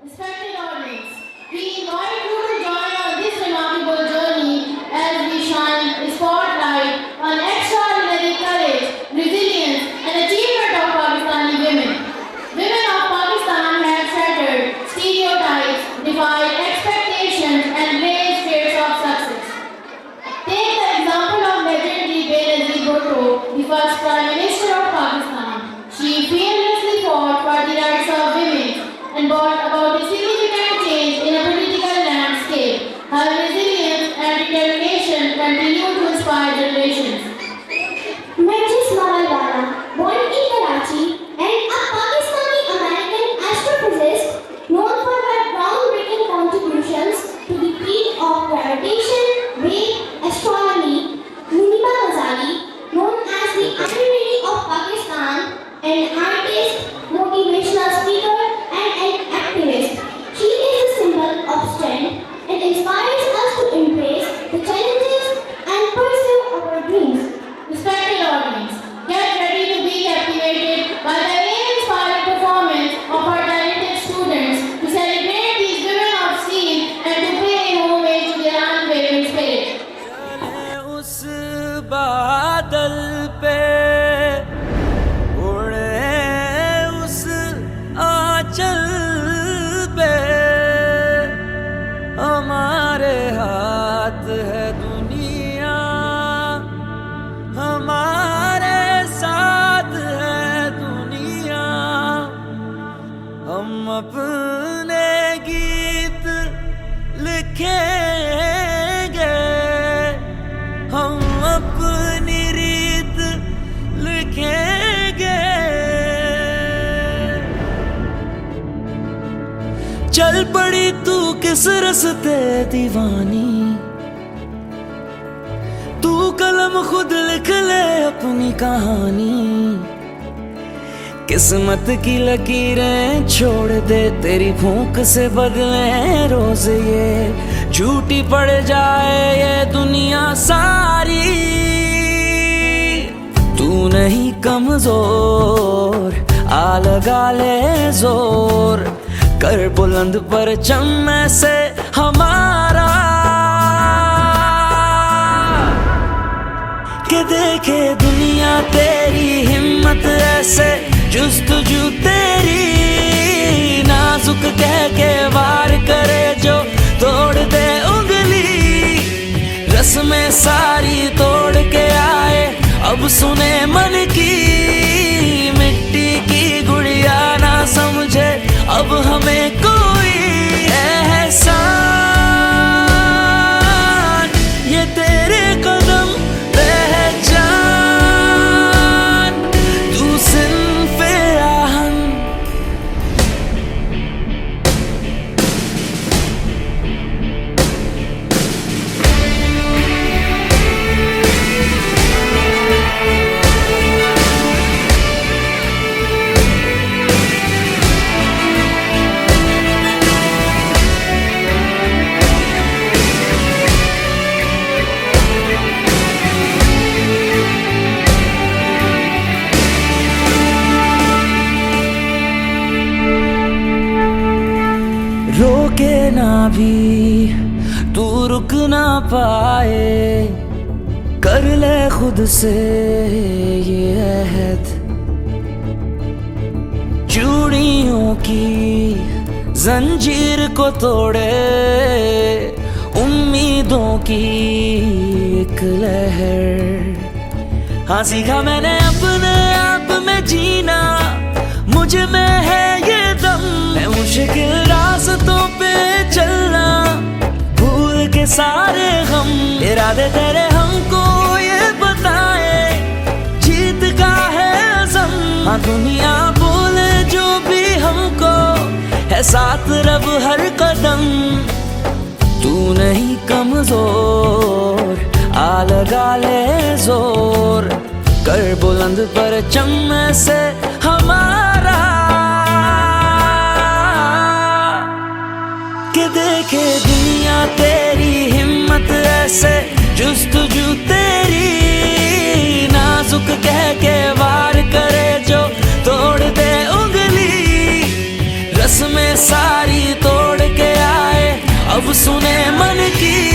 Respected audience, we invite you to join on this remarkable journey as we shine a spotlight on extraordinary courage, resilience, and achievement of Pakistani women. Women of Pakistan have shattered stereotypes, defied expectations, and blazed trails of success. Take the example of legendary Benazir Bhutto, the first Prime Minister of Pakistan. She fearlessly fought for the rights of women and brought about a significant change in a political landscape. Her resilience and determination continue to inspire generations. मैं जिस्माल वाला, born in Karachi and a Pakistani-American astrophysicist known for her groundbreaking contributions to the field of gravitation, wave, astronomy, Muniba Ghazali, known as the Iron Lady of Pakistan, an artist, motivational speaker, and an activist. She is a symbol of strength and inspires us to embrace the challenges and pursue our dreams. Respected audience, get ready to be captivated by the awe-inspiring performance of our talented students to celebrate these women of steel and to pay homage to their unwavering spirit. उस बादल पे उड़े उस आंचल पे हमारे हाथ है दुनिया, हमारे साथ है दुनिया। हम अपने गीत लिखेंगे, हम अपनी रीत लिखेंगे। चल पड़ी तू किस रस्ते दीवानी, तू कलम खुद लिख ले अपनी कहानी। किस्मत की लकीरें छोड़ दे, तेरी भूख से बदले रोज ये झूठी पड़ जाए ये दुनिया सारी। तू नहीं कमजोर, आ लगा ले जोर, कर बुलंद परचम में से हमारा। के देखे दुनिया तेरी हिम्मत ऐसे, जुस्तजू तेरी नाजुक कह के वार करे जो तोड़ दे उंगली। रस्में सारी तोड़ के आए, अब सुने मन की। मिट्टी की गुड़िया ना समझे अब हमें कोई एहसान, ये तेरे कदम पहचान। तू सिर्फ आहन, रोके ना भी तू रुक ना पाए, कर ले खुद से ये अहद। चूड़ियों की जंजीर को तोड़े, उम्मीदों की एक लहर। हाँ सीखा मैंने अपने आप में जीना, मुझ में है ये दम। मैं मुश्किल रास्तों पे चलना, भूल के सारे गम। इरादे तेरे हमको ये बताए, जीत का है अज़म। हाँ दुनिया बोले जो भी हमको, है साथ रब हर कदम। तू नहीं कमजोर, आ लगा ले जोर, कर बुलंद परचम से हमारा। के देखे दुनिया तेरी हिम्मत ऐसे, जुस्तजू तेरी नाजुक कह के वार करे जो तोड़ दे उंगली। रस्में सारी तोड़ के आए, अब सुने मन की